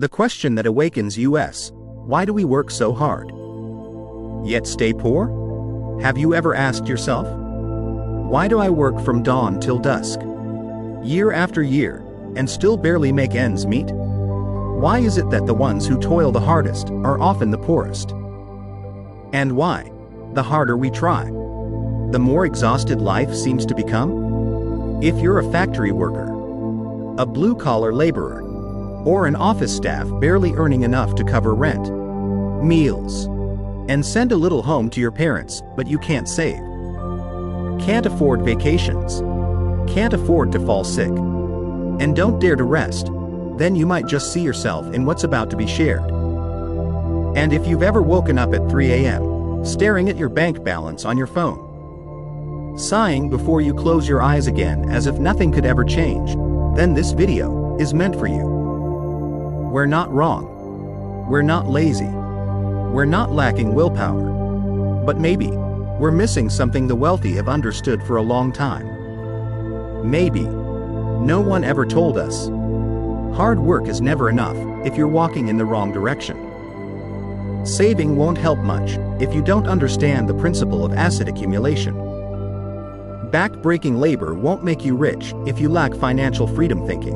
The question that awakens us: why do we work so hard, yet stay poor? Have you ever asked yourself, why do I work from dawn till dusk, year after year, and still barely make ends meet? Why is it that the ones who toil the hardest are often the poorest? And why, the harder we try, the more exhausted life seems to become? If you're a factory worker, a blue-collar laborer, or an office staff barely earning enough to cover rent, meals, and send a little home to your parents, but you can't save, can't afford vacations, can't afford to fall sick, and don't dare to rest, then you might just see yourself in what's about to be shared. And if you've ever woken up at 3 a.m., staring at your bank balance on your phone, sighing before you close your eyes again as if nothing could ever change, then this video is meant for you. We're not wrong. We're not lazy. We're not lacking willpower. But maybe we're missing something the wealthy have understood for a long time. Maybe no one ever told us hard work is never enough if you're walking in the wrong direction. Saving won't help much if you don't understand the principle of asset accumulation. Back-breaking labor won't make you rich if you lack financial freedom thinking.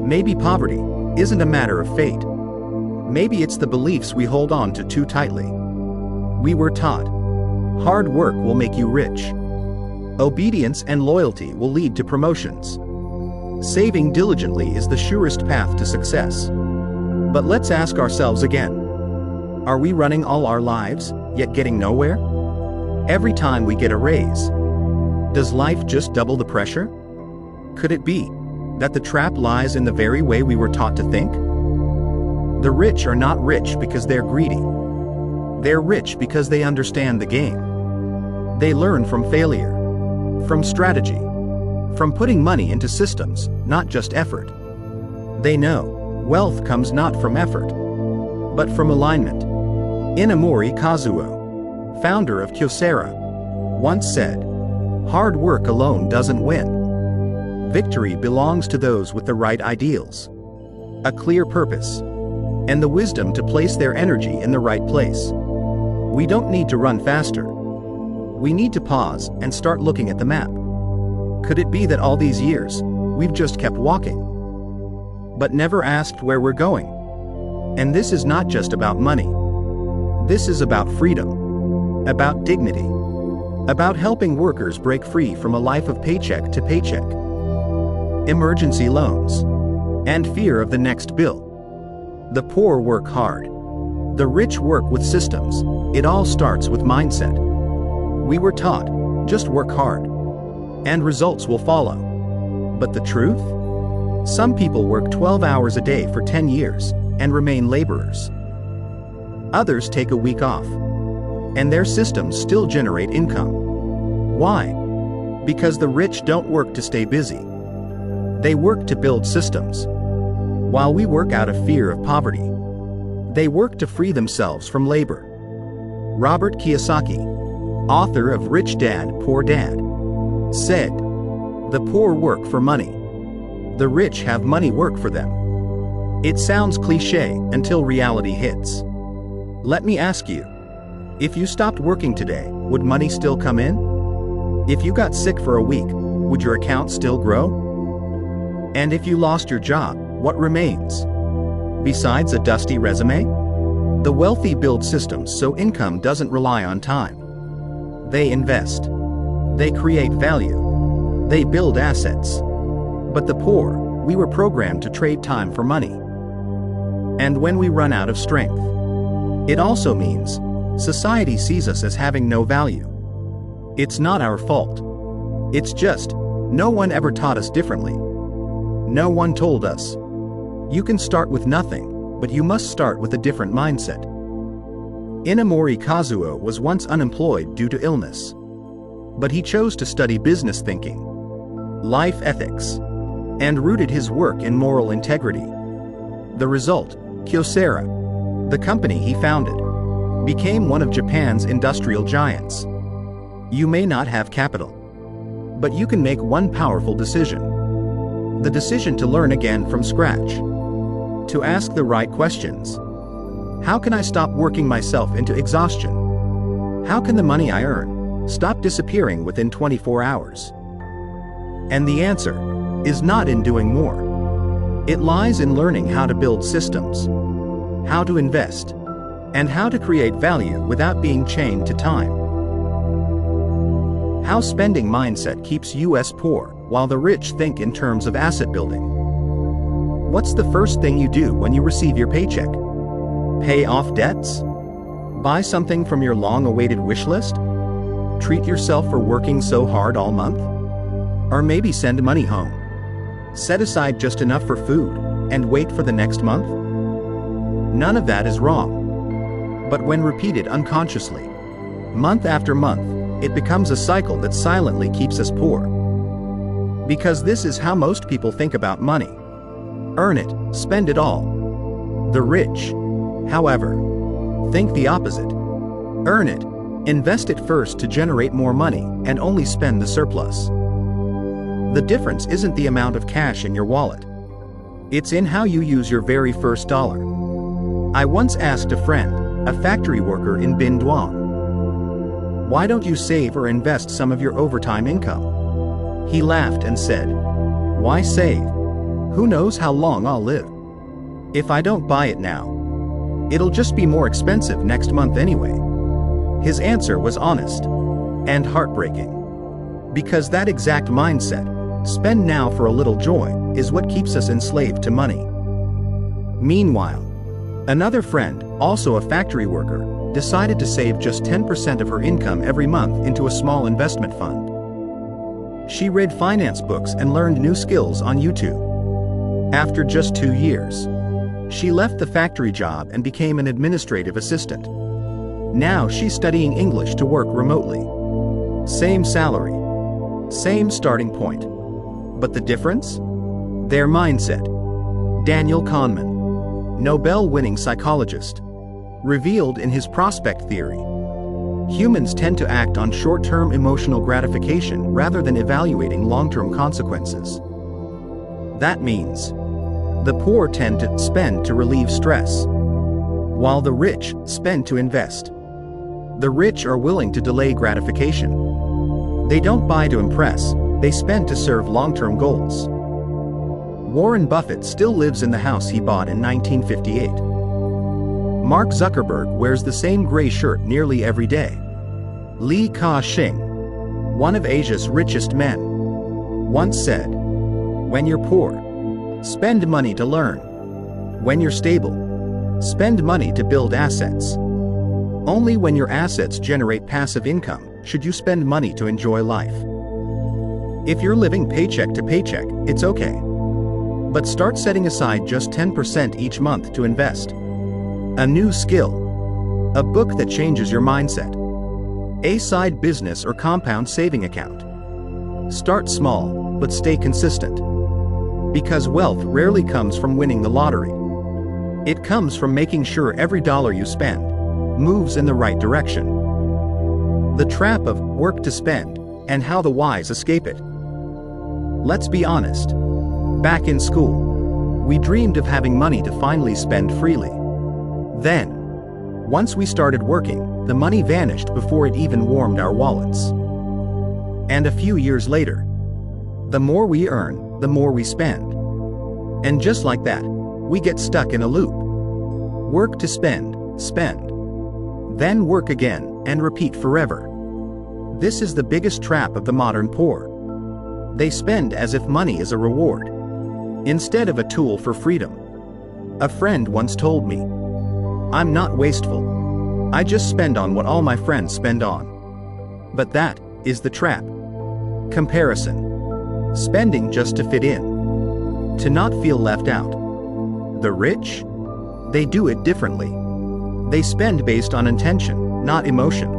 Maybe poverty isn't a matter of fate. Maybe it's the beliefs we hold on to too tightly. We were taught hard work will make you rich. Obedience and loyalty will lead to promotions. Saving diligently is the surest path to success. But let's ask ourselves again, are we running all our lives, yet getting nowhere? Every time we get a raise, does life just double the pressure? Could it be that the trap lies in the very way we were taught to think? The rich are not rich because they're greedy. They're rich because they understand the game. They learn from failure, from strategy, from putting money into systems, not just effort. They know wealth comes not from effort, but from alignment. Inamori Kazuo, founder of Kyocera, once said, "Hard work alone doesn't win. Victory belongs to those with the right ideals, a clear purpose, and the wisdom to place their energy in the right place." We don't need to run faster. We need to pause and start looking at the map. Could it be that all these years, we've just kept walking, but never asked where we're going? And this is not just about money. This is about freedom, about dignity, about helping workers break free from a life of paycheck to paycheck, emergency loans, and fear of the next bill. The poor work hard. The rich work with systems. It all starts with mindset. We were taught, just work hard, and results will follow. But the truth? Some people work 12 hours a day for 10 years and remain laborers. Others take a week off, and their systems still generate income. Why? Because the rich don't work to stay busy. They work to build systems. While we work out of fear of poverty, they work to free themselves from labor. Robert Kiyosaki, author of Rich Dad, Poor Dad, said, "The poor work for money. The rich have money work for them." It sounds cliché until reality hits. Let me ask you, if you stopped working today, would money still come in? If you got sick for a week, would your account still grow? And if you lost your job, what remains? Besides a dusty resume? The wealthy build systems so income doesn't rely on time. They invest. They create value. They build assets. But the poor, we were programmed to trade time for money. And when we run out of strength, it also means society sees us as having no value. It's not our fault. It's just, no one ever taught us differently. No one told us, you can start with nothing, but you must start with a different mindset. Inamori Kazuo was once unemployed due to illness. But he chose to study business thinking, life ethics, and rooted his work in moral integrity. The result, Kyocera, the company he founded, became one of Japan's industrial giants. You may not have capital, but you can make one powerful decision. The decision to learn again from scratch. to ask the right questions. How can I stop working myself into exhaustion? How can the money I earn stop disappearing within 24 hours? And the answer is not in doing more. It lies in learning how to build systems, how to invest, and how to create value without being chained to time. How spending mindset keeps us poor while the rich think in terms of asset building. What's the first thing you do when you receive your paycheck? Pay off debts? Buy something from your long-awaited wish list? Treat yourself for working so hard all month? Or maybe send money home? Set aside just enough for food and wait for the next month? None of that is wrong. But when repeated unconsciously, month after month, it becomes a cycle that silently keeps us poor. Because this is how most people think about money. Earn it, spend it all. The rich, however, think the opposite. Earn it, invest it first to generate more money, and only spend the surplus. The difference isn't the amount of cash in your wallet. It's in how you use your very first dollar. I once asked a friend, a factory worker in Bin Duong, "Why don't you save or invest some of your overtime income?" He laughed and said, "Why save? Who knows how long I'll live? If I don't buy it now, it'll just be more expensive next month anyway." His answer was honest and heartbreaking. Because that exact mindset, spend now for a little joy, is what keeps us enslaved to money. Meanwhile, another friend, also a factory worker, decided to save just 10% of her income every month into a small investment fund. She read finance books and learned new skills on YouTube. After just 2 years, she left the factory job and became an administrative assistant. Now she's studying English to work remotely. Same salary, same starting point. But the difference? Their mindset. Daniel Kahneman, Nobel-winning psychologist, revealed in his prospect theory. Humans tend to act on short-term emotional gratification rather than evaluating long-term consequences. That means the poor tend to spend to relieve stress, while the rich spend to invest. The rich are willing to delay gratification. They don't buy to impress, they spend to serve long-term goals. Warren Buffett still lives in the house he bought in 1958. Mark Zuckerberg wears the same gray shirt nearly every day. Li Ka-shing, one of Asia's richest men, once said, "When you're poor, spend money to learn. When you're stable, spend money to build assets. Only when your assets generate passive income should you spend money to enjoy life." If you're living paycheck to paycheck, it's okay. But start setting aside just 10% each month to invest. A new skill, a book that changes your mindset, a side business or compound saving account. Start small, but stay consistent. Because wealth rarely comes from winning the lottery. It comes from making sure every dollar you spend moves in the right direction. The trap of work to spend, and how the wise escape it. Let's be honest. Back in school, we dreamed of having money to finally spend freely. Then, once we started working, the money vanished before it even warmed our wallets. And a few years later, the more we earn, the more we spend. And just like that, we get stuck in a loop. Work to spend, then work again, and repeat forever. This is the biggest trap of the modern poor. They spend as if money is a reward, instead of a tool for freedom. A friend once told me, "I'm not wasteful. I just spend on what all my friends spend on." But that is the trap. Comparison. Spending just to fit in, to not feel left out. The rich? They do it differently. They spend based on intention, not emotion.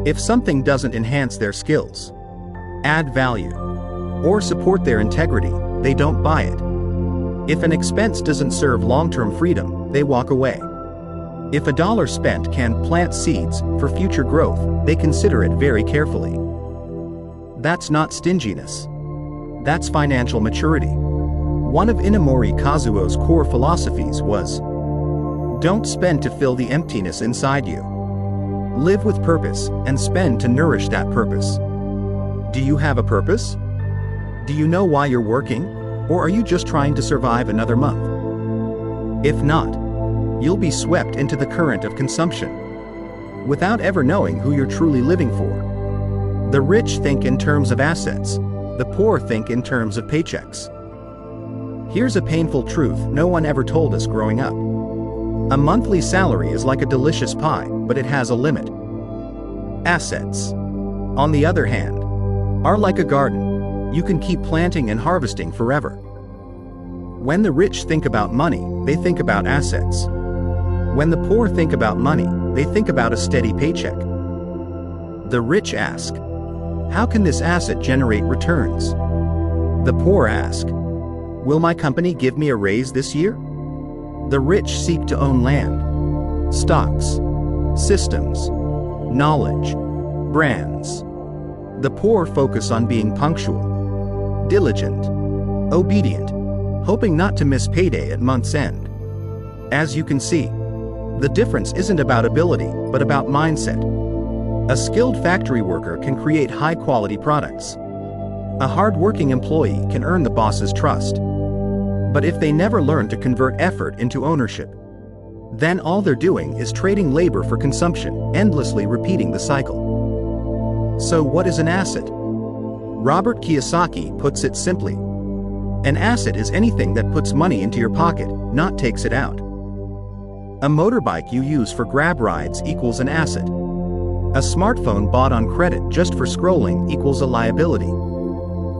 If something doesn't enhance their skills, add value, or support their integrity, they don't buy it. If an expense doesn't serve long-term freedom, they walk away. If a dollar spent can plant seeds for future growth, they consider it very carefully. That's not stinginess. That's financial maturity. One of Inamori Kazuo's core philosophies was, don't spend to fill the emptiness inside you. Live with purpose and spend to nourish that purpose. Do you have a purpose? Do you know why you're working? Or are you just trying to survive another month? If not, you'll be swept into the current of consumption, without ever knowing who you're truly living for. The rich think in terms of assets, the poor think in terms of paychecks. Here's a painful truth no one ever told us growing up. A monthly salary is like a delicious pie, but it has a limit. Assets, on the other hand, are like a garden. You can keep planting and harvesting forever. When the rich think about money, they think about assets. When the poor think about money, they think about a steady paycheck. The rich ask, how can this asset generate returns? The poor ask, will my company give me a raise this year? The rich seek to own land, stocks, systems, knowledge, brands. The poor focus on being punctual, diligent, obedient, hoping not to miss payday at month's end. As you can see, the difference isn't about ability, but about mindset. A skilled factory worker can create high-quality products. A hard-working employee can earn the boss's trust. But if they never learn to convert effort into ownership, then all they're doing is trading labor for consumption, endlessly repeating the cycle. So what is an asset? Robert Kiyosaki puts it simply. An asset is anything that puts money into your pocket, not takes it out. A motorbike you use for grab rides equals an asset. A smartphone bought on credit just for scrolling equals a liability.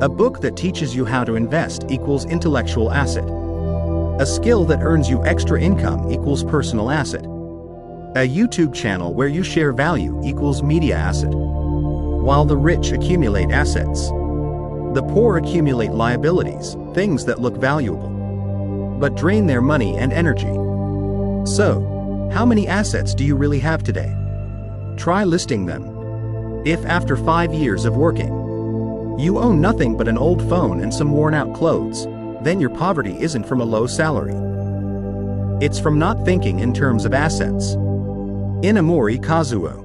A book that teaches you how to invest equals intellectual asset. A skill that earns you extra income equals personal asset. A YouTube channel where you share value equals media asset. While the rich accumulate assets, the poor accumulate liabilities, things that look valuable, but drain their money and energy. So, how many assets do you really have today? Try listing them. If after 5 years of working, you own nothing but an old phone and some worn-out clothes, then your poverty isn't from a low salary. It's from not thinking in terms of assets. Inamori Kazuo,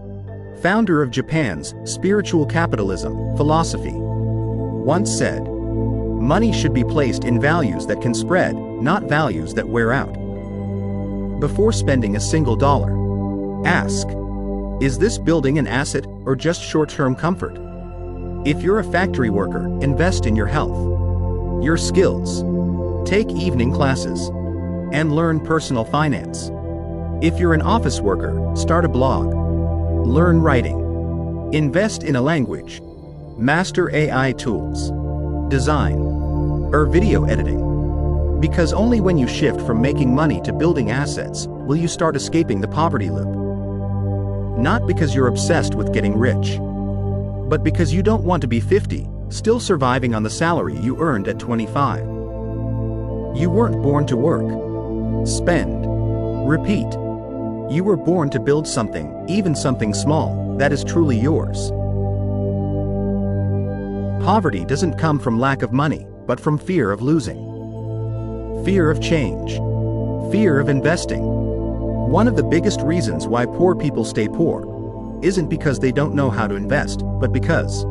founder of Japan's spiritual capitalism philosophy, once said, money should be placed in values that can spread, not values that wear out. Before spending a single dollar, ask, is this building an asset or just short-term comfort? If you're a factory worker, invest in your health, your skills, take evening classes, and learn personal finance. If you're an office worker, start a blog, learn writing, invest in a language, master AI tools, design, or video editing. Because only when you shift from making money to building assets will you start escaping the poverty loop. Not because you're obsessed with getting rich, but because you don't want to be 50, still surviving on the salary you earned at 25. You weren't born to work, spend, repeat. You were born to build something, even something small, that is truly yours. Poverty doesn't come from lack of money, but from fear of losing. Fear of change. Fear of investing. One of the biggest reasons why poor people stay poor isn't because they don't know how to invest, but because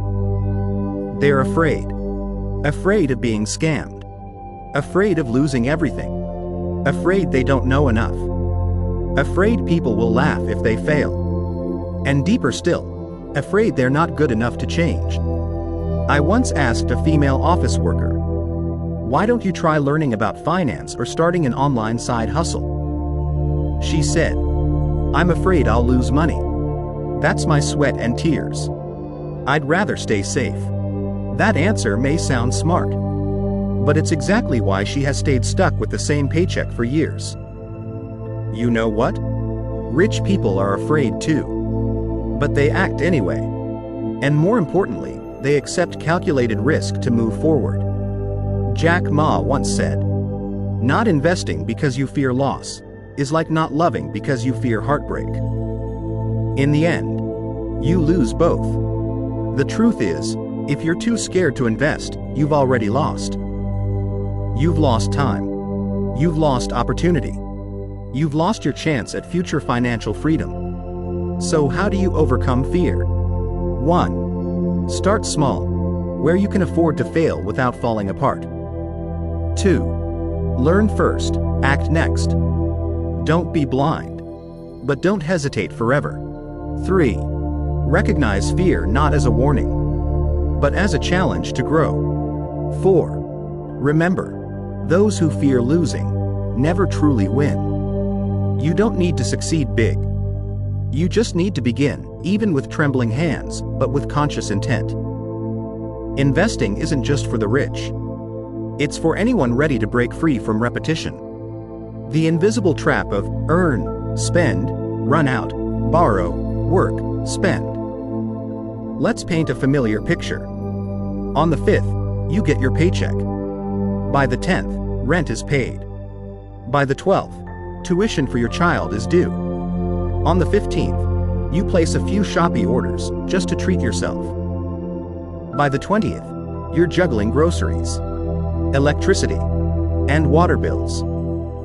they're afraid. Afraid of being scammed. Afraid of losing everything. Afraid they don't know enough. Afraid people will laugh if they fail. And deeper still, afraid they're not good enough to change. I once asked a female office worker, why don't you try learning about finance or starting an online side hustle? She said, I'm afraid I'll lose money. That's my sweat and tears. I'd rather stay safe. That answer may sound smart, but it's exactly why she has stayed stuck with the same paycheck for years. You know what? Rich people are afraid too. But they act anyway. And more importantly, they accept calculated risk to move forward. Jack Ma once said, not investing because you fear loss is like not loving because you fear heartbreak. In the end, you lose both. The truth is, if you're too scared to invest, you've already lost. You've lost time. You've lost opportunity. You've lost your chance at future financial freedom. So how do you overcome fear? 1. Start small, where you can afford to fail without falling apart. 2. Learn first, act next. Don't be blind, but don't hesitate forever. 3. Recognize fear not as a warning, but as a challenge to grow. 4. Remember, those who fear losing never truly win. You don't need to succeed big. You just need to begin, even with trembling hands, but with conscious intent. Investing isn't just for the rich. It's for anyone ready to break free from repetition. The invisible trap of earn, spend, run out, borrow, work, spend. Let's paint a familiar picture. On the 5th, you get your paycheck. By the 10th, rent is paid. By the 12th, tuition for your child is due. On the 15th, you place a few Shopee orders just to treat yourself. By the 20th, you're juggling groceries, electricity, and water bills.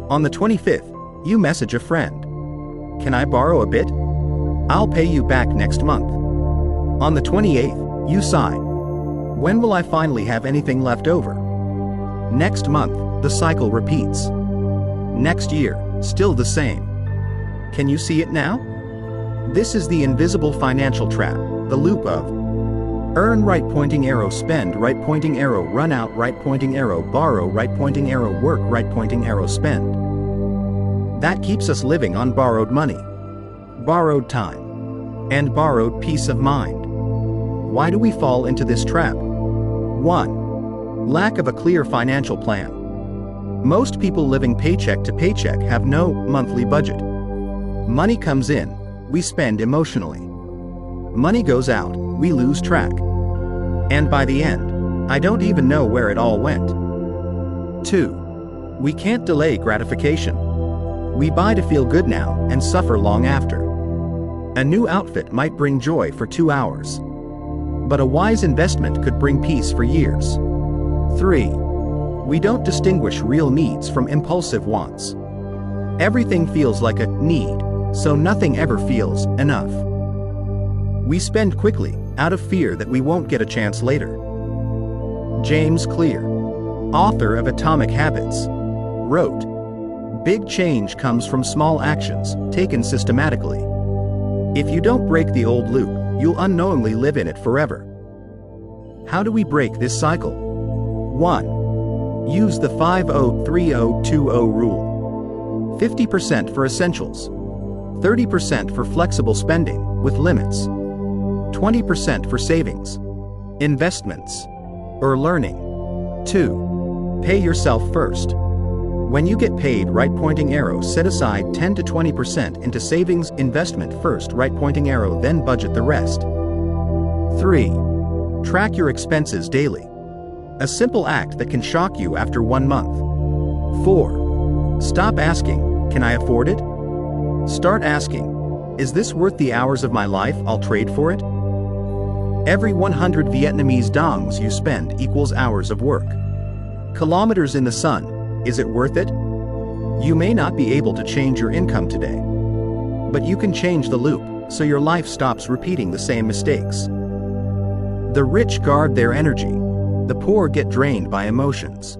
On the 25th, you message a friend. Can I borrow a bit? I'll pay you back next month. On the 28th, you sigh. When will I finally have anything left over? Next month, the cycle repeats. Next year, still the same. Can you see it now? This is the invisible financial trap, the loop of earn right pointing arrow, spend right pointing arrow, run out right pointing arrow, borrow right pointing arrow, work right pointing arrow, spend. That keeps us living on borrowed money, borrowed time, and borrowed peace of mind. Why do we fall into this trap? 1. Lack of a clear financial plan. Most people living paycheck to paycheck have no monthly budget. Money comes in, we spend emotionally. Money goes out, we lose track. And by the end, I don't even know where it all went. 2. We can't delay gratification. We buy to feel good now and suffer long after. A new outfit might bring joy for 2 hours, but a wise investment could bring peace for years. 3. We don't distinguish real needs from impulsive wants. Everything feels like a need, so nothing ever feels enough. We spend quickly, out of fear that we won't get a chance later. James Clear, author of Atomic Habits, wrote, "Big change comes from small actions, taken systematically. If you don't break the old loop, you'll unknowingly live in it forever." How do we break this cycle? 1. Use the 50-30-20 rule. 50% for essentials, 30% for flexible spending, with limits, 20% for savings, investments, or learning. 2. Pay yourself first. When you get paid, right pointing arrow, set aside 10 to 20% into savings, investment first, right pointing arrow, then budget the rest. 3. Track your expenses daily. A simple act that can shock you after 1 month. 4. Stop asking, can I afford it? Start asking, is this worth the hours of my life I'll trade for it? Every 100 Vietnamese dongs you spend equals hours of work. Kilometers in the sun, is it worth it? You may not be able to change your income today, but you can change the loop so your life stops repeating the same mistakes. The rich guard their energy, the poor get drained by emotions.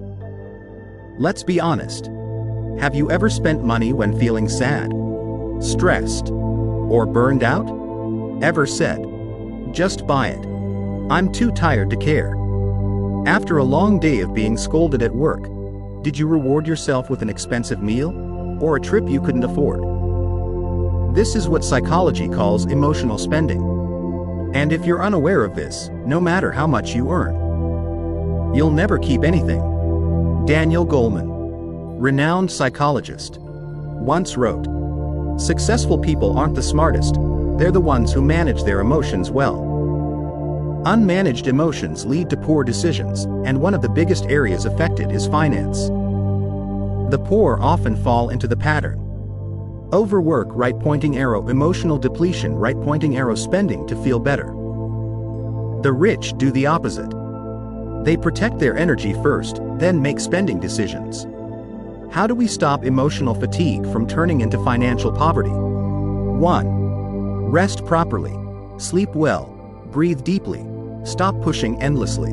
Let's be honest. Have you ever spent money when feeling sad, stressed, or burned out? Ever said, just buy it, I'm too tired to care? After a long day of being scolded at work, did you reward yourself with an expensive meal or a trip you couldn't afford? This is what psychology calls emotional spending. And if you're unaware of this, no matter how much you earn, you'll never keep anything. Daniel Goleman, renowned psychologist, once wrote, "Successful people aren't the smartest, they're the ones who manage their emotions well." Unmanaged emotions lead to poor decisions, and one of the biggest areas affected is finance. The poor often fall into the pattern. Overwork, right pointing arrow, emotional depletion, right pointing arrow, spending to feel better. The rich do the opposite. They protect their energy first, then make spending decisions. How do we stop emotional fatigue from turning into financial poverty? 1. Rest properly. Sleep well. Breathe deeply. Stop pushing endlessly.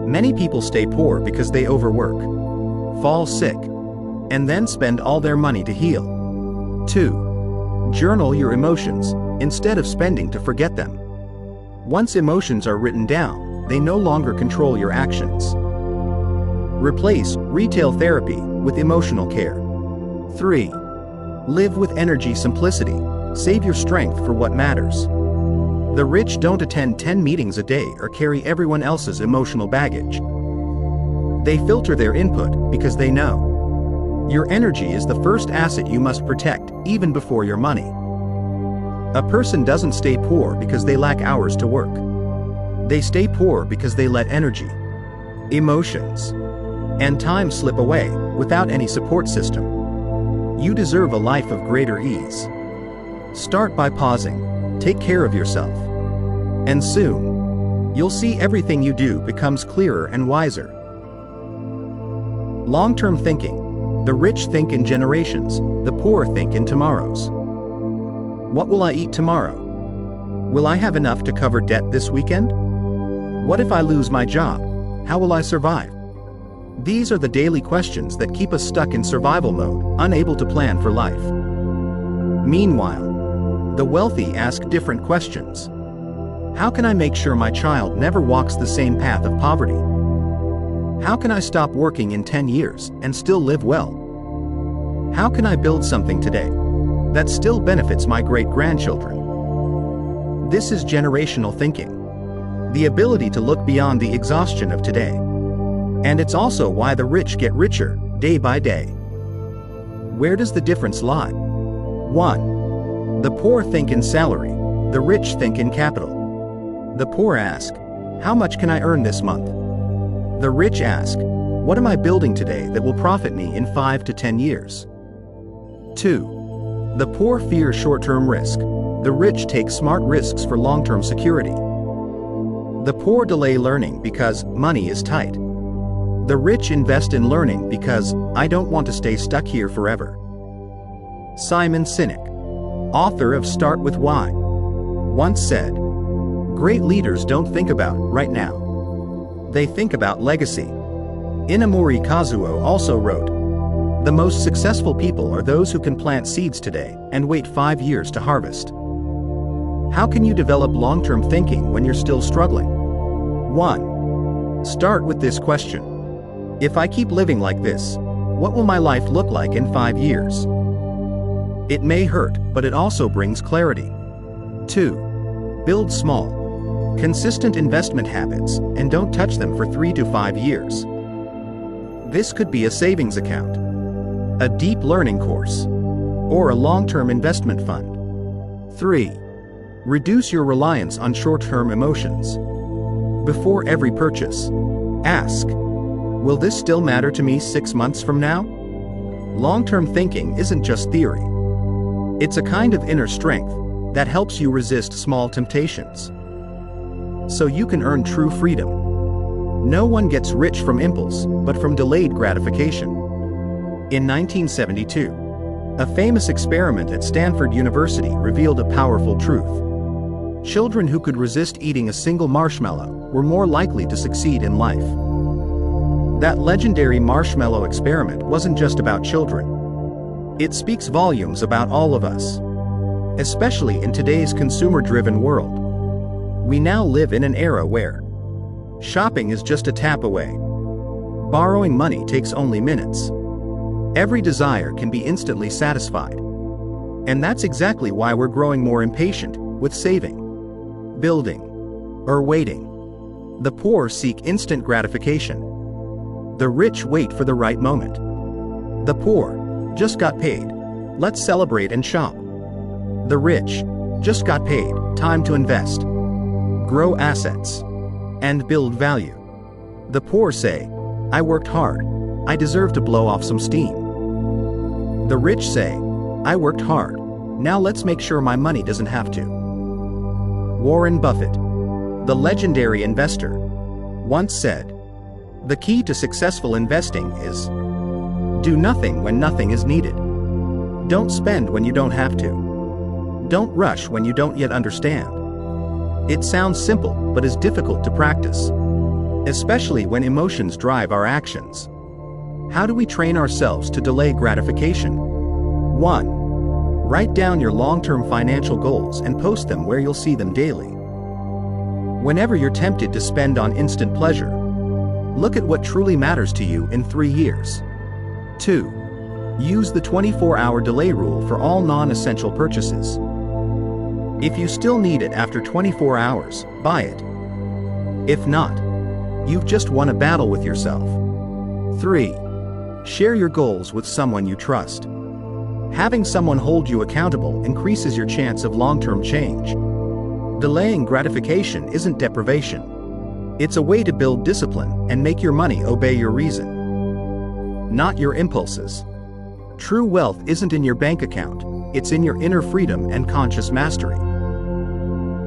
Many people stay poor because they overwork, fall sick, and then spend all their money to heal. 2. Journal your emotions, instead of spending to forget them. Once emotions are written down, they no longer control your actions. Replace retail therapy with emotional care. 3. Live with energy simplicity. Save your strength for what matters. The rich don't attend 10 meetings a day or carry everyone else's emotional baggage. They filter their input because they know your energy is the first asset you must protect, even before your money. A person doesn't stay poor because they lack hours to work. They stay poor because they let energy, emotions, and time slip away without any support system. You deserve a life of greater ease. Start by pausing, take care of yourself, and soon, you'll see everything you do becomes clearer and wiser. Long-term thinking. The rich think in generations, the poor think in tomorrows. What will I eat tomorrow? Will I have enough to cover debt this weekend? What if I lose my job? How will I survive? These are the daily questions that keep us stuck in survival mode, unable to plan for life. Meanwhile, the wealthy ask different questions. How can I make sure my child never walks the same path of poverty? How can I stop working in 10 years and still live well? How can I build something today that still benefits my great-grandchildren? This is generational thinking, the ability to look beyond the exhaustion of today. And it's also why the rich get richer, day by day. Where does the difference lie? 1. The poor think in salary, the rich think in capital. The poor ask, how much can I earn this month? The rich ask, what am I building today that will profit me in 5 to 10 years? 2. The poor fear short-term risk, the rich take smart risks for long-term security. The poor delay learning because money is tight. The rich invest in learning because I don't want to stay stuck here forever. Simon Sinek, author of Start With Why, once said, great leaders don't think about right now. They think about legacy. Inamori Kazuo also wrote, the most successful people are those who can plant seeds today and wait 5 years to harvest. How can you develop long-term thinking when you're still struggling? 1. Start with this question. If I keep living like this, what will my life look like in 5 years? It may hurt, but it also brings clarity. 2. Build small, consistent investment habits and don't touch them for 3 to 5 years. This could be a savings account, a deep learning course, or a long-term investment fund. 3. Reduce your reliance on short-term emotions. Before every purchase, ask, will this still matter to me 6 months from now? Long-term thinking isn't just theory. It's a kind of inner strength that helps you resist small temptations, so you can earn true freedom. No one gets rich from impulse, but from delayed gratification. In 1972, a famous experiment at Stanford University revealed a powerful truth. Children who could resist eating a single marshmallow were more likely to succeed in life. That legendary marshmallow experiment wasn't just about children. It speaks volumes about all of us, especially in today's consumer-driven world. We now live in an era where shopping is just a tap away. Borrowing money takes only minutes. Every desire can be instantly satisfied. And that's exactly why we're growing more impatient with saving, building, or waiting. The poor seek instant gratification. The rich wait for the right moment. The poor just got paid. Let's celebrate and shop. The rich just got paid. Time to invest, grow assets, and build value. The poor say, I worked hard. I deserve to blow off some steam. The rich say, I worked hard. Now let's make sure my money doesn't have to. Warren Buffett, the legendary investor, once said, "The key to successful investing is do nothing when nothing is needed. Don't spend when you don't have to. Don't rush when you don't yet understand." It sounds simple, but is difficult to practice, especially when emotions drive our actions. How do we train ourselves to delay gratification? 1. Write down your long-term financial goals and post them where you'll see them daily. Whenever you're tempted to spend on instant pleasure, look at what truly matters to you in 3 years. 2. Use the 24-hour delay rule for all non-essential purchases. If you still need it after 24 hours, buy it. If not, you've just won a battle with yourself. 3. Share your goals with someone you trust. Having someone hold you accountable increases your chance of long-term change. Delaying gratification isn't deprivation. It's a way to build discipline and make your money obey your reason, not your impulses. True wealth isn't in your bank account, it's in your inner freedom and conscious mastery.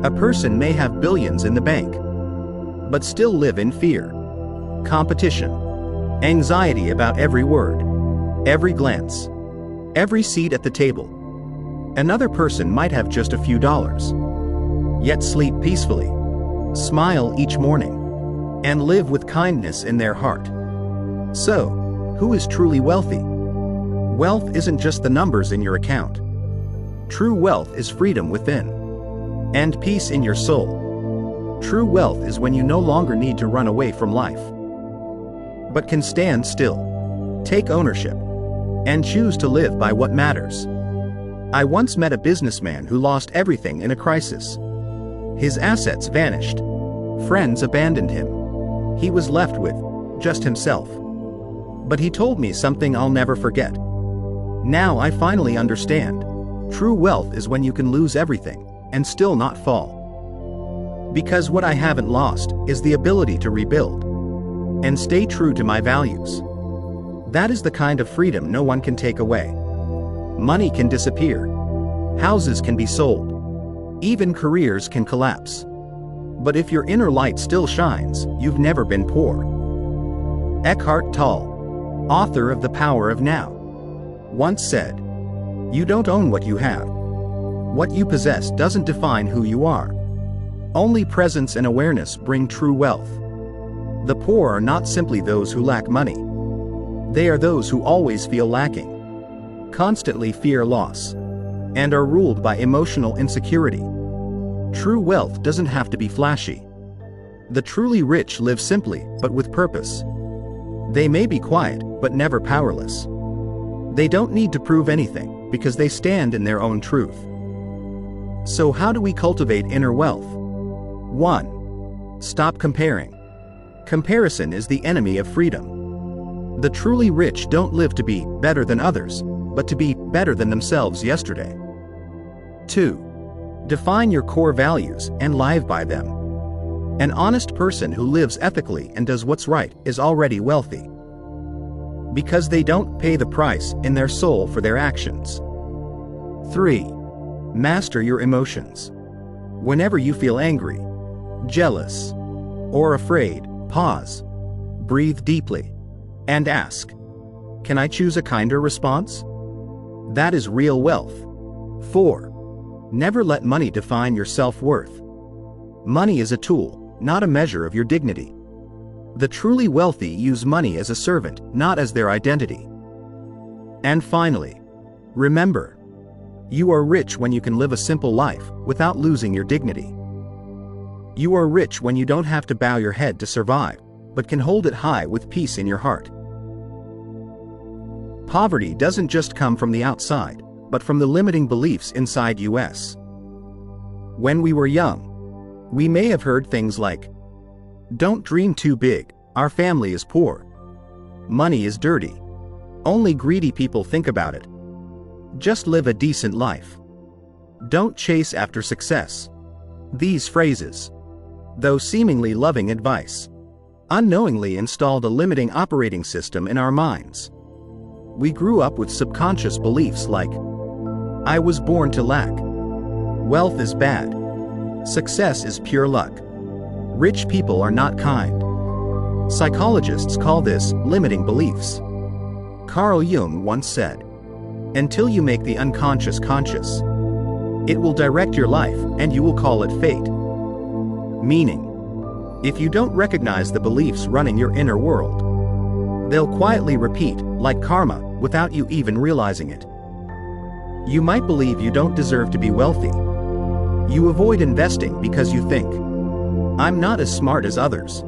A person may have billions in the bank, but still live in fear, competition, anxiety about every word, every glance, every seat at the table. Another person might have just a few dollars, yet sleep peacefully, smile each morning, and live with kindness in their heart. So, who is truly wealthy? Wealth isn't just the numbers in your account. True wealth is freedom within, and peace in your soul. True wealth is when you no longer need to run away from life, but can stand still, take ownership, and choose to live by what matters. I once met a businessman who lost everything in a crisis. His assets vanished. Friends abandoned him. He was left with just himself. But he told me something I'll never forget. Now I finally understand. True wealth is when you can lose everything and still not fall. Because what I haven't lost is the ability to rebuild and stay true to my values. That is the kind of freedom no one can take away. Money can disappear. Houses can be sold. Even careers can collapse. But if your inner light still shines, you've never been poor. Eckhart Tolle, author of The Power of Now, once said, "You don't own what you have. What you possess doesn't define who you are. Only presence and awareness bring true wealth." The poor are not simply those who lack money. They are those who always feel lacking, constantly fear loss, and are ruled by emotional insecurity. True wealth doesn't have to be flashy. The truly rich live simply, but with purpose. They may be quiet, but never powerless. They don't need to prove anything, because they stand in their own truth. So how do we cultivate inner wealth? 1. Stop comparing. Comparison is the enemy of freedom. The truly rich don't live to be better than others, but to be better than themselves yesterday. 2. Define your core values and live by them. An honest person who lives ethically and does what's right is already wealthy, because they don't pay the price in their soul for their actions. 3. Master your emotions. Whenever you feel angry, jealous, or afraid, pause, breathe deeply, and ask, "Can I choose a kinder response?" That is real wealth. 4. Never let money define your self-worth. Money is a tool, not a measure of your dignity. The truly wealthy use money as a servant, not as their identity. And finally, remember, you are rich when you can live a simple life without losing your dignity. You are rich when you don't have to bow your head to survive, but can hold it high with peace in your heart. Poverty doesn't just come from the outside, but from the limiting beliefs inside us. When we were young, we may have heard things like, "Don't dream too big, our family is poor. Money is dirty. Only greedy people think about it. Just live a decent life. Don't chase after success." These phrases, though seemingly loving advice, unknowingly installed a limiting operating system in our minds. We grew up with subconscious beliefs like, "I was born to lack. Wealth is bad. Success is pure luck. Rich people are not kind. Psychologists call this limiting beliefs. Carl Jung once said, "Until you make the unconscious conscious, it will direct your life and you will call it fate." Meaning, if you don't recognize the beliefs running your inner world, they'll quietly repeat, like karma, without you even realizing it. You might believe you don't deserve to be wealthy. You avoid investing because you think, "I'm not as smart as others."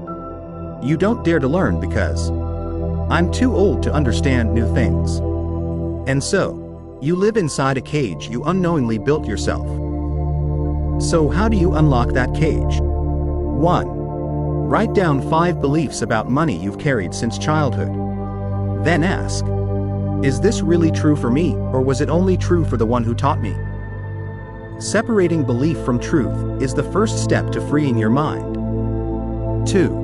You don't dare to learn because, "I'm too old to understand new things." And so, you live inside a cage you unknowingly built yourself. So how do you unlock that cage? 1. Write down 5 beliefs about money you've carried since childhood. Then ask, is this really true for me, or was it only true for the one who taught me? Separating belief from truth is the first step to freeing your mind. 2.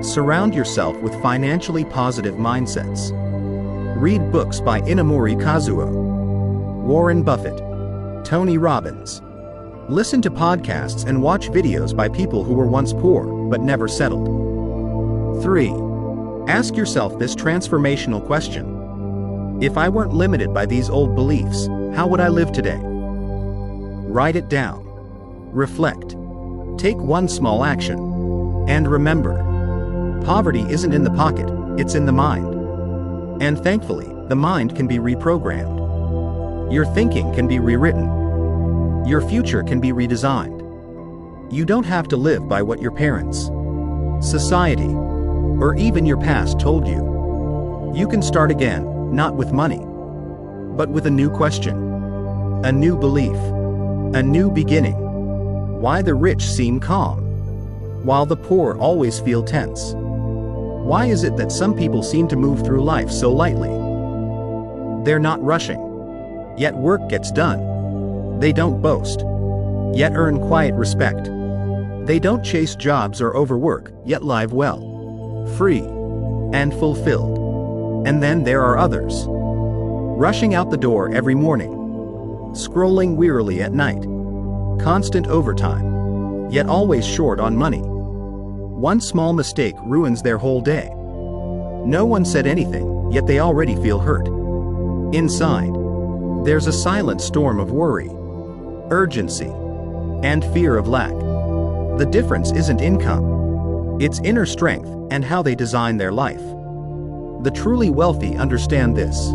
Surround yourself with financially positive mindsets. Read books by Inamori Kazuo, Warren Buffett, Tony Robbins. Listen to podcasts and watch videos by people who were once poor but never settled. 3. Ask yourself this transformational question. If I weren't limited by these old beliefs, how would I live today? Write it down. Reflect. Take one small action. And remember, poverty isn't in the pocket, it's in the mind. And thankfully, the mind can be reprogrammed. Your thinking can be rewritten. Your future can be redesigned. You don't have to live by what your parents, society, or even your past told you. You can start again, not with money, but with a new question, a new belief, a new beginning. Why the rich seem calm, while the poor always feel tense? Why is it that some people seem to move through life so lightly? They're not rushing, yet work gets done. They don't boast, yet earn quiet respect. They don't chase jobs or overwork, yet live well, free, and fulfilled. And then there are others, rushing out the door every morning, scrolling wearily at night, constant overtime, yet always short on money. One small mistake ruins their whole day. No one said anything, yet they already feel hurt. Inside, there's a silent storm of worry, urgency, and fear of lack. The difference isn't income, it's inner strength and how they design their life. The truly wealthy understand this.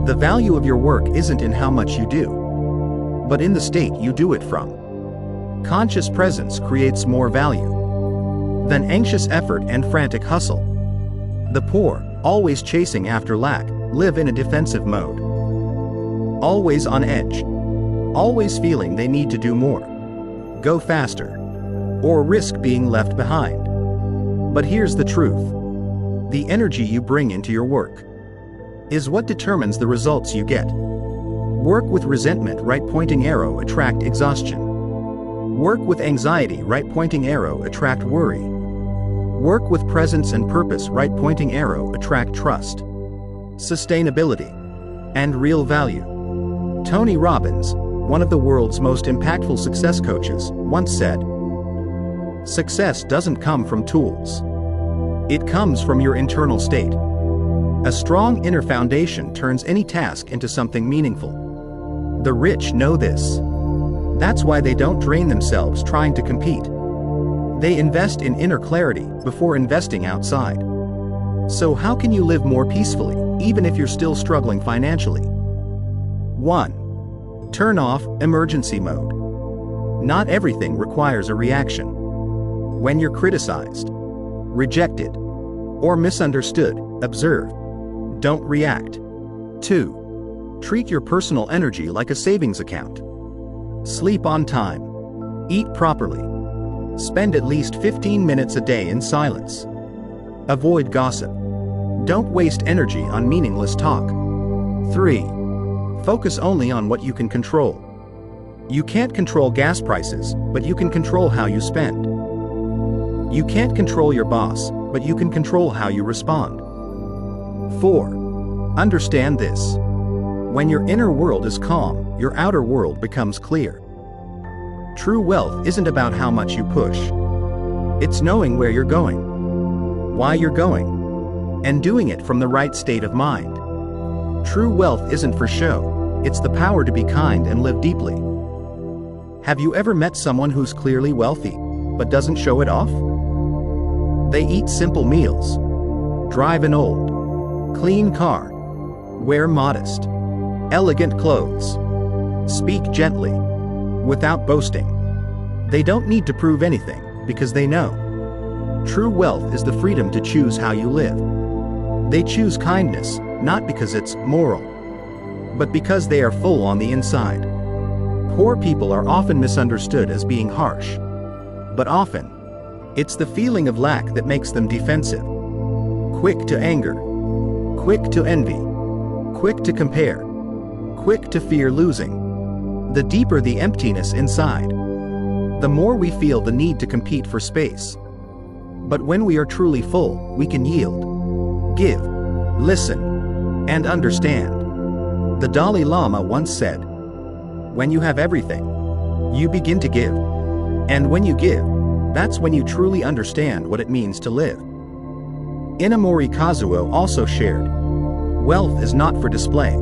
The value of your work isn't in how much you do, but in the state you do it from. Conscious presence creates more value than anxious effort and frantic hustle. The poor, always chasing after lack, live in a defensive mode. Always on edge. Always feeling they need to do more, go faster, or risk being left behind. But here's the truth. The energy you bring into your work is what determines the results you get. Work with resentment, right-pointing arrow, attract exhaustion. Work with anxiety, right-pointing arrow, attract worry. Work with presence and purpose, right-pointing arrow, attract trust, sustainability, and real value. Tony Robbins, one of the world's most impactful success coaches, once said, "Success doesn't come from tools. It comes from your internal state." A strong inner foundation turns any task into something meaningful. The rich know this. That's why they don't drain themselves trying to compete. They invest in inner clarity before investing outside. So how can you live more peacefully, even if you're still struggling financially? 1. Turn off emergency mode. Not everything requires a reaction. When you're criticized, rejected, or misunderstood, observe. Don't react. 2. Treat your personal energy like a savings account. Sleep on time. Eat properly. Spend at least 15 minutes a day in silence. Avoid gossip. Don't waste energy on meaningless talk. 3. Focus only on what you can control. You can't control gas prices, but you can control how you spend. You can't control your boss, but you can control how you respond. 4. Understand this. When your inner world is calm, your outer world becomes clear. True wealth isn't about how much you push. It's knowing where you're going. why you're going, and doing it from the right state of mind. True wealth isn't for show, it's the power to be kind and live deeply. Have you ever met someone who's clearly wealthy, but doesn't show it off? They eat simple meals, drive an old, clean car, wear modest, elegant clothes, speak gently, without boasting. They don't need to prove anything, because they know. True wealth is the freedom to choose how you live. They choose kindness, not because it's moral, but because they are full on the inside. Poor people are often misunderstood as being harsh, but often, it's the feeling of lack that makes them defensive. Quick to anger, quick to envy, quick to compare, quick to fear losing. The deeper the emptiness inside, the more we feel the need to compete for space. But when we are truly full, we can yield, give, listen, and understand. The Dalai Lama once said, "When you have everything, you begin to give. And when you give, that's when you truly understand what it means to live." Inamori Kazuo also shared, "Wealth is not for display.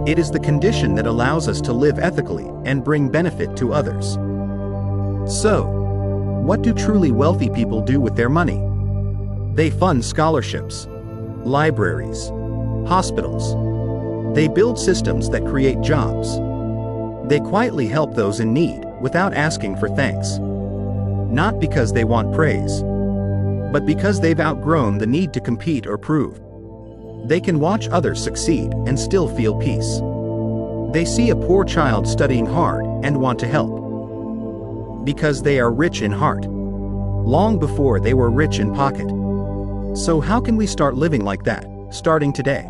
It is the condition that allows us to live ethically and bring benefit to others." So, what do truly wealthy people do with their money? They fund scholarships, libraries, hospitals. They build systems that create jobs. They quietly help those in need without asking for thanks. Not because they want praise, but because they've outgrown the need to compete or prove. They can watch others succeed and still feel peace. They see a poor child studying hard and want to help. Because they are rich in heart, long before they were rich in pocket. So how can we start living like that, starting today?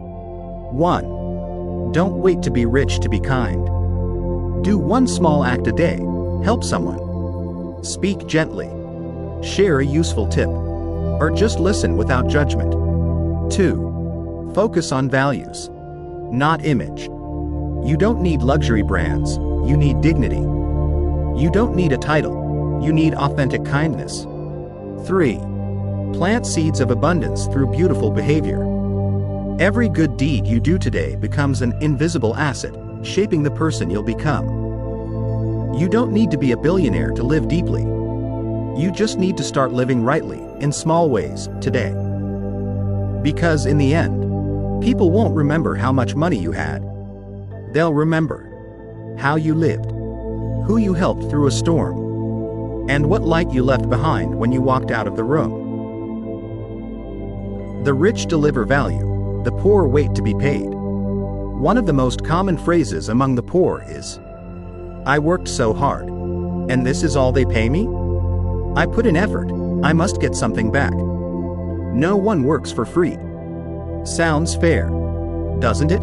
1. Don't wait to be rich to be kind. Do one small act a day, help someone. Speak gently. Share a useful tip. Or just listen without judgment. 2. Focus on values, not image. You don't need luxury brands, you need dignity. You don't need a title, you need authentic kindness. 3. Plant seeds of abundance through beautiful behavior. Every good deed you do today becomes an invisible asset, shaping the person you'll become. You don't need to be a billionaire to live deeply. You just need to start living rightly, in small ways, today. Because in the end, people won't remember how much money you had. They'll remember how you lived, who you helped through a storm, and what light you left behind when you walked out of the room. The rich deliver value, the poor wait to be paid. One of the most common phrases among the poor is, "I worked so hard, and this is all they pay me? I put in effort, I must get something back." No one works for free. Sounds fair, doesn't it?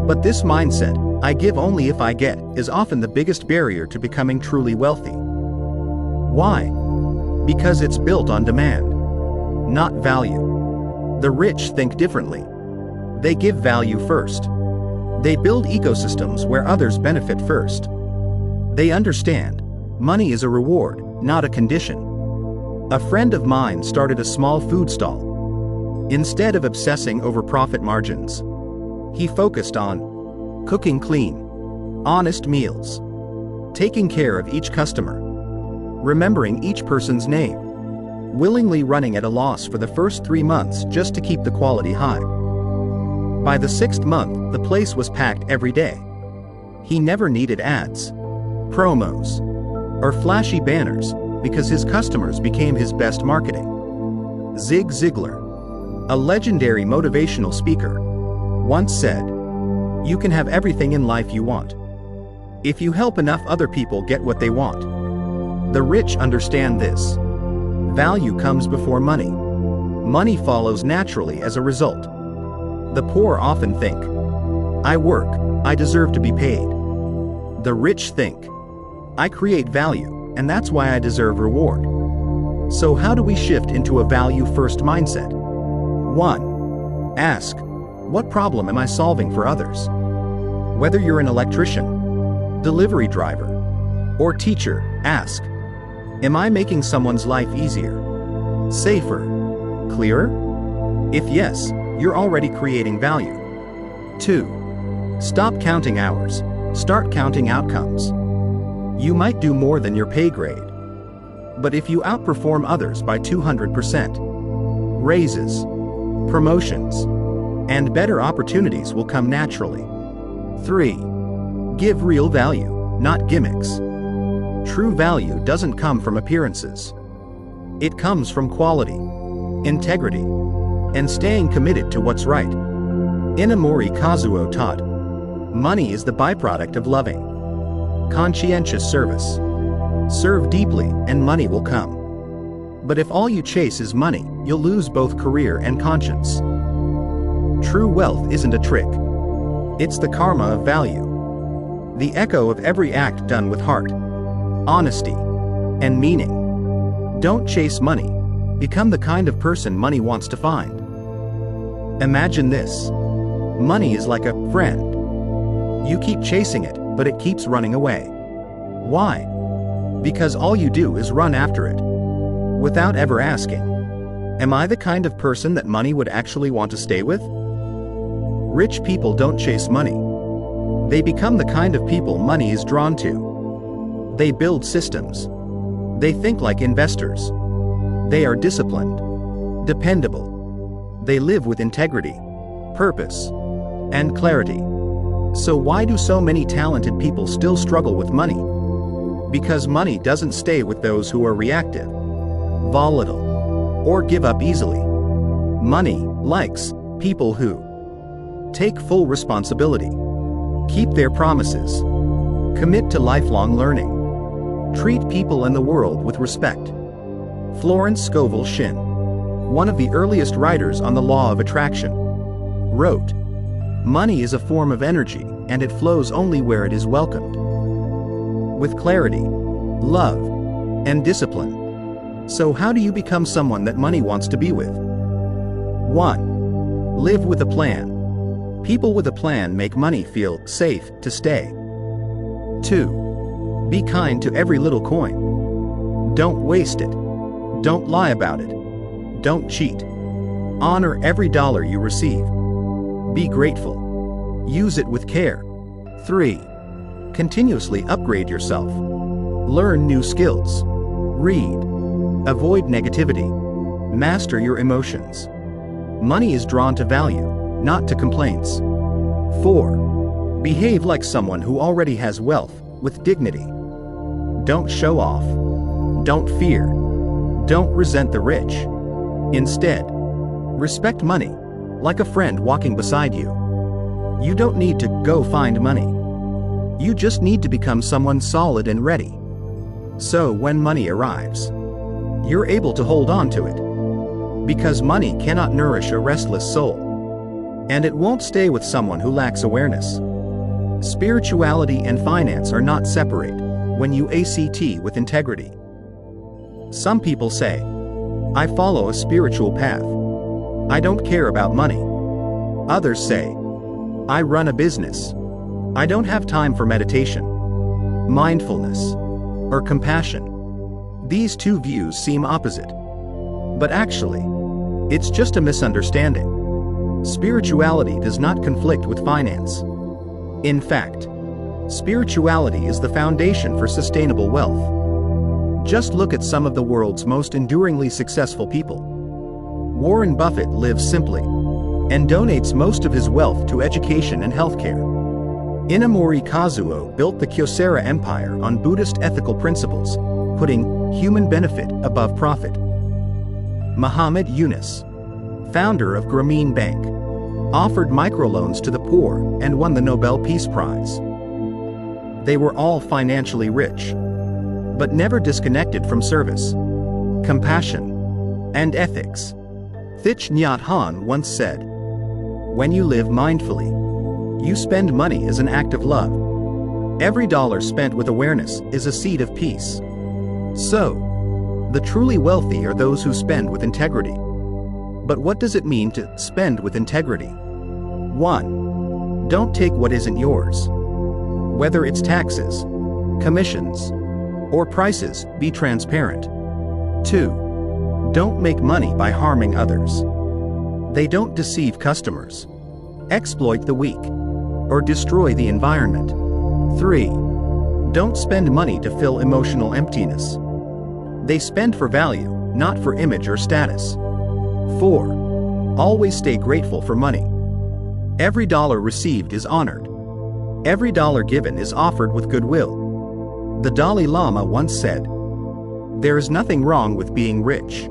But this mindset, "I give only if I get," is often the biggest barrier to becoming truly wealthy. Why? Because it's built on demand, not value. The rich think differently. They give value first. They build ecosystems where others benefit first. They understand, money is a reward, not a condition. A friend of mine started a small food stall. Instead of obsessing over profit margins, he focused on cooking clean, honest meals, taking care of each customer, remembering each person's name, willingly running at a loss for the first 3 months just to keep the quality high. By the 6th month, the place was packed every day. He never needed ads, promos, or flashy banners because his customers became his best marketing. Zig Ziglar, a legendary motivational speaker, once said, "You can have everything in life you want, if you help enough other people get what they want." The rich understand this. Value comes before money. Money follows naturally as a result. The poor often think, "I work, I deserve to be paid." The rich think, "I create value, and that's why I deserve reward." So how do we shift into a value-first mindset? 1. Ask, what problem am I solving for others? Whether you're an electrician, delivery driver, or teacher, ask, am I making someone's life easier, safer, Clearer? If yes, you're already creating value. 2. Stop counting hours. Start counting outcomes. You might do more than your pay grade. But if you outperform others by 200%, raises, promotions, and better opportunities will come naturally. 3. Give real value, not gimmicks. True value doesn't come from appearances. It comes from quality, integrity, and staying committed to what's right. Inamori Kazuo taught, money is the byproduct of loving. Conscientious service. Serve deeply and money will come. But if all you chase is money, you'll lose both career and conscience. True wealth isn't a trick. It's the karma of value. The echo of every act done with heart, honesty, and meaning. Don't chase money. Become the kind of person money wants to find. Imagine this. Money is like a friend. You keep chasing it, but it keeps running away. Why? Because all you do is run after it, without ever asking, am I the kind of person that money would actually want to stay with? Rich people don't chase money. They become the kind of people money is drawn to. They build systems. They think like investors. They are disciplined, dependable. They live with integrity, purpose, and clarity. So why do so many talented people still struggle with money? Because money doesn't stay with those who are reactive, volatile, or give up easily. Money likes people who take full responsibility, keep their promises, commit to lifelong learning, treat people and the world with respect. Florence Scovel Shinn, one of the earliest writers on the law of attraction, wrote, "Money is a form of energy, and it flows only where it is welcomed. With clarity, love, and discipline." So how do you become someone that money wants to be with? 1. Live with a plan. People with a plan make money feel safe to stay. 2. Be kind to every little coin. Don't waste it. Don't lie about it. Don't cheat. Honor every dollar you receive. Be grateful. Use it with care. 3. Continuously upgrade yourself. Learn new skills. Read. Avoid negativity. Master your emotions. Money is drawn to value, not to complaints. 4. Behave like someone who already has wealth, with dignity. Don't show off. Don't fear. Don't resent the rich. Instead, respect money, like a friend walking beside you. You don't need to go find money. You just need to become someone solid and ready. So when money arrives, you're able to hold on to it. Because money cannot nourish a restless soul. And it won't stay with someone who lacks awareness. Spirituality and finance are not separate when you ACT with integrity. Some people say, I follow a spiritual path. I don't care about money. Others say, I run a business. I don't have time for meditation, mindfulness, or compassion. These two views seem opposite. But actually, it's just a misunderstanding. Spirituality does not conflict with finance. In fact, spirituality is the foundation for sustainable wealth. Just look at some of the world's most enduringly successful people. Warren Buffett lives simply and donates most of his wealth to education and healthcare. Inamori Kazuo built the Kyocera Empire on Buddhist ethical principles, putting human benefit above profit. Muhammad Yunus, founder of Grameen Bank, offered microloans to the poor and won the Nobel Peace Prize. They were all financially rich, but never disconnected from service, compassion, and ethics. Thich Nhat Hanh once said, "When you live mindfully, you spend money as an act of love. Every dollar spent with awareness is a seed of peace." So, the truly wealthy are those who spend with integrity. But what does it mean to spend with integrity? 1. Don't take what isn't yours. Whether it's taxes, commissions, or prices, be transparent. 2. don't make money by harming others. They don't deceive customers, exploit the weak, or destroy the environment. 3. Don't spend money to fill emotional emptiness. They spend for value, not for image or status. 4. Always stay grateful for money. Every dollar received is honored. Every dollar given is offered with goodwill. The Dalai Lama once said, "There is nothing wrong with being rich.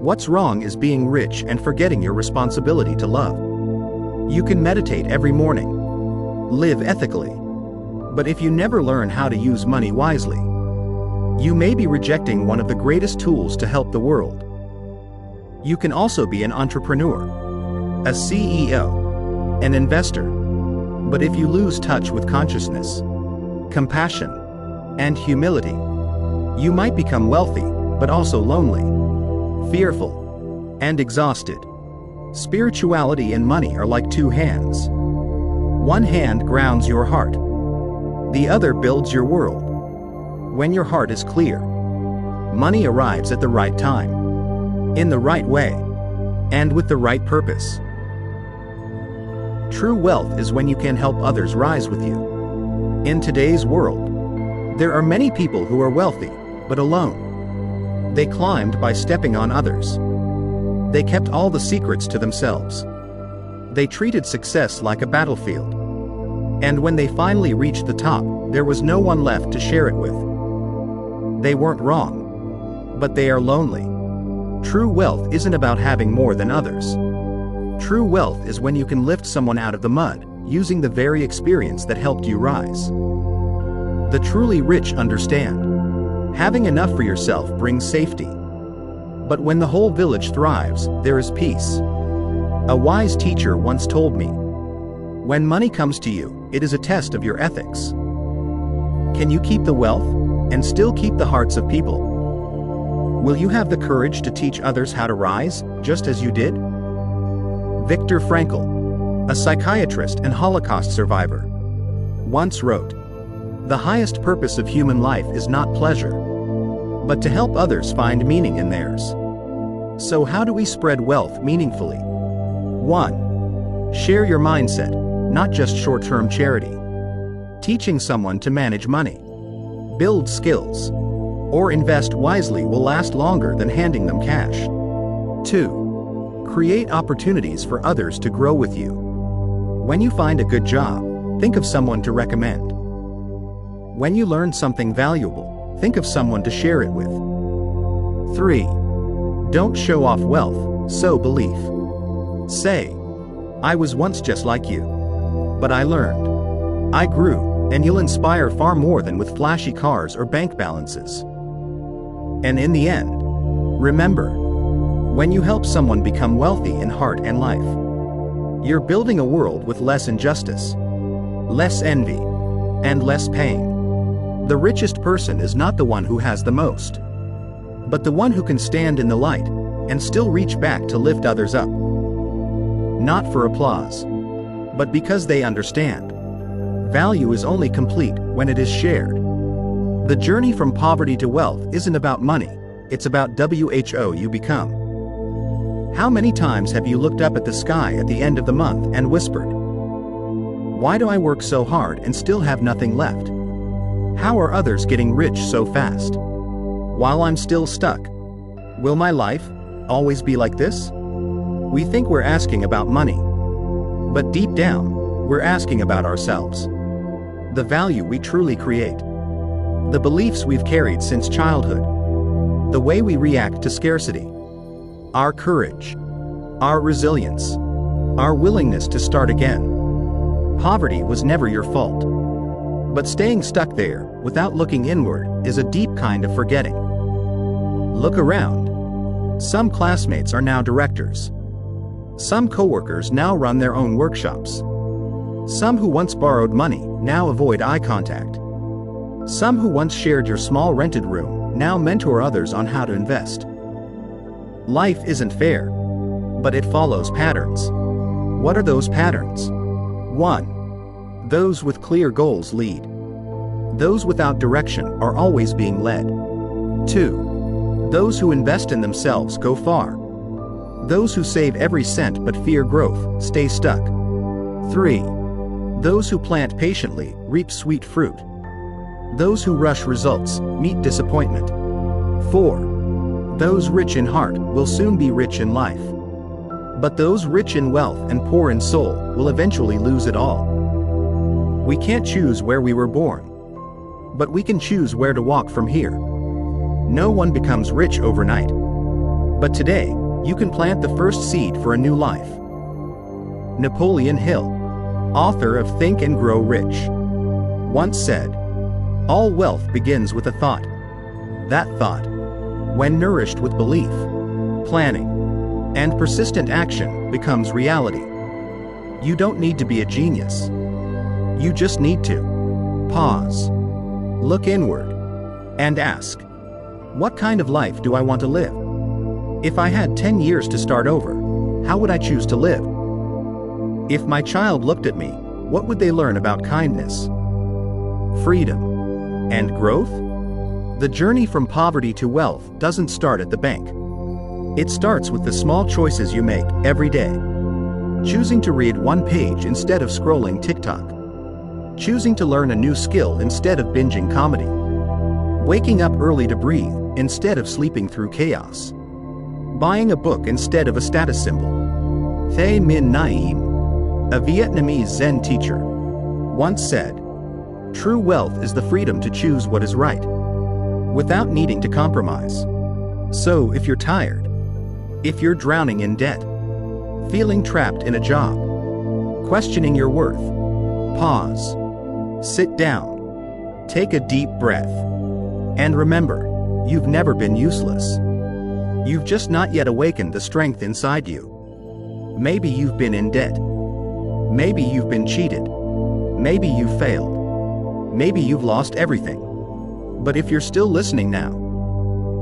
What's wrong is being rich and forgetting your responsibility to love." You can meditate every morning, live ethically, but if you never learn how to use money wisely, you may be rejecting one of the greatest tools to help the world. You can also be an entrepreneur, a CEO, an investor, but if you lose touch with consciousness, compassion, and humility, you might become wealthy, but also lonely, fearful, and exhausted. Spirituality and money are like two hands. One hand grounds your heart. The other builds your world. When your heart is clear, money arrives at the right time, in the right way, and with the right purpose. True wealth is when you can help others rise with you. In today's world, there are many people who are wealthy, but alone. They climbed by stepping on others. They kept all the secrets to themselves. They treated success like a battlefield. And when they finally reached the top, there was no one left to share it with. They weren't wrong, but they are lonely. True wealth isn't about having more than others. True wealth is when you can lift someone out of the mud, using the very experience that helped you rise. The truly rich understand. Having enough for yourself brings safety. But when the whole village thrives, there is peace. A wise teacher once told me, "When money comes to you, it is a test of your ethics. Can you keep the wealth and still keep the hearts of people? Will you have the courage to teach others how to rise, just as you did?" Viktor Frankl, a psychiatrist and Holocaust survivor, once wrote, "The highest purpose of human life is not pleasure, but to help others find meaning in theirs." So how do we spread wealth meaningfully? 1. Share your mindset, not just short-term charity. Teaching someone to manage money, build skills, or invest wisely will last longer than handing them cash. 2. Create opportunities for others to grow with you. When you find a good job, think of someone to recommend. When you learn something valuable, think of someone to share it with. 3. Don't show off wealth, sow belief. Say, "I was once just like you, but I learned. I grew," and you'll inspire far more than with flashy cars or bank balances. And in the end, remember, when you help someone become wealthy in heart and life, you're building a world with less injustice, less envy, and less pain. The richest person is not the one who has the most, but the one who can stand in the light and still reach back to lift others up. Not for applause, but because they understand. Value is only complete when it is shared. The journey from poverty to wealth isn't about money, it's about who you become. How many times have you looked up at the sky at the end of the month and whispered, "Why do I work so hard and still have nothing left? How are others getting rich so fast? While I'm still stuck. Will my life always be like this?" We think we're asking about money, but deep down, we're asking about ourselves. The value we truly create. The beliefs we've carried since childhood. The way we react to scarcity. Our courage. Our resilience. Our willingness to start again. Poverty was never your fault. But staying stuck there, without looking inward, is a deep kind of forgetting. Look around. Some classmates are now directors. Some coworkers now run their own workshops. Some who once borrowed money now avoid eye contact. Some who once shared your small rented room now mentor others on how to invest. Life isn't fair, but it follows patterns. What are those patterns? 1. Those with clear goals lead. Those without direction are always being led. 2. Those who invest in themselves go far. Those who save every cent but fear growth stay stuck. 3. Those who plant patiently reap sweet fruit. Those who rush results meet disappointment. 4. Those rich in heart will soon be rich in life. But those rich in wealth and poor in soul will eventually lose it all. We can't choose where we were born, but we can choose where to walk from here. No one becomes rich overnight. But today, you can plant the first seed for a new life. Napoleon Hill, author of Think and Grow Rich, once said, "All wealth begins with a thought. That thought, when nourished with belief, planning, and persistent action, becomes reality." You don't need to be a genius. You just need to pause, look inward, and ask, what kind of life do I want to live? If I had 10 years to start over, how would I choose to live? If my child looked at me, what would they learn about kindness, freedom, and growth? The journey from poverty to wealth doesn't start at the bank. It starts with the small choices you make every day. Choosing to read one page instead of scrolling TikTok. Choosing to learn a new skill instead of binging comedy. Waking up early to breathe instead of sleeping through chaos. Buying a book instead of a status symbol. Thay Minh Naim, a Vietnamese Zen teacher, once said, "True wealth is the freedom to choose what is right, without needing to compromise." So if you're tired, if you're drowning in debt, feeling trapped in a job, questioning your worth, pause, sit down, take a deep breath, and remember, you've never been useless. You've just not yet awakened the strength inside you. Maybe you've been in debt. Maybe you've been cheated. Maybe you failed. Maybe you've lost everything. But if you're still listening now,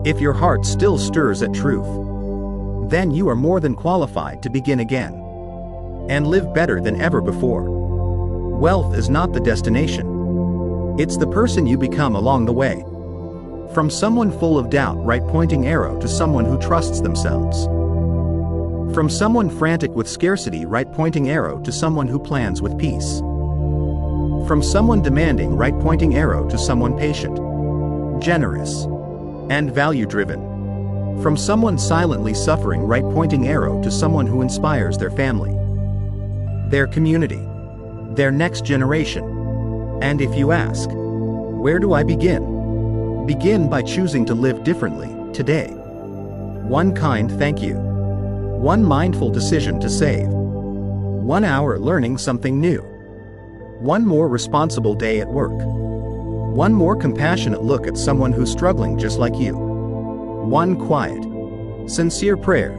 if your heart still stirs at truth, then you are more than qualified to begin again and live better than ever before. Wealth is not the destination. It's the person you become along the way. From someone full of doubt, right pointing arrow, to someone who trusts themselves. From someone frantic with scarcity, right pointing arrow, to someone who plans with peace. From someone demanding, right pointing arrow, to someone patient, generous, and value-driven. From someone silently suffering, right pointing arrow, to someone who inspires their family, their community, their next generation. And if you ask, where do I begin? Begin by choosing to live differently today. One kind thank you. One mindful decision to save. 1 hour learning something new. One more responsible day at work. One more compassionate look at someone who's struggling just like you. One quiet, sincere prayer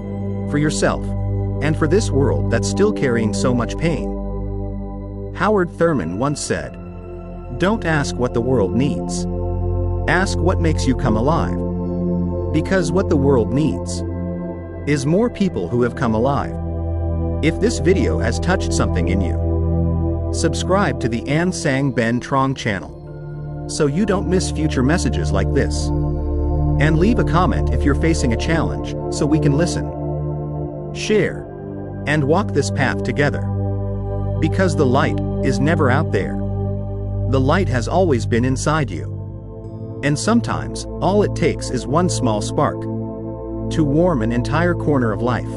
for yourself and for this world that's still carrying so much pain. Howard Thurman once said, "Don't ask what the world needs. Ask what makes you come alive." Because what the world needs is more people who have come alive. If this video has touched something in you, subscribe to the An Sang Ben Trong channel so you don't miss future messages like this. And leave a comment if you're facing a challenge so we can listen, share, and walk this path together. Because the light is never out there. The light has always been inside you. And sometimes, all it takes is one small spark to warm an entire corner of life.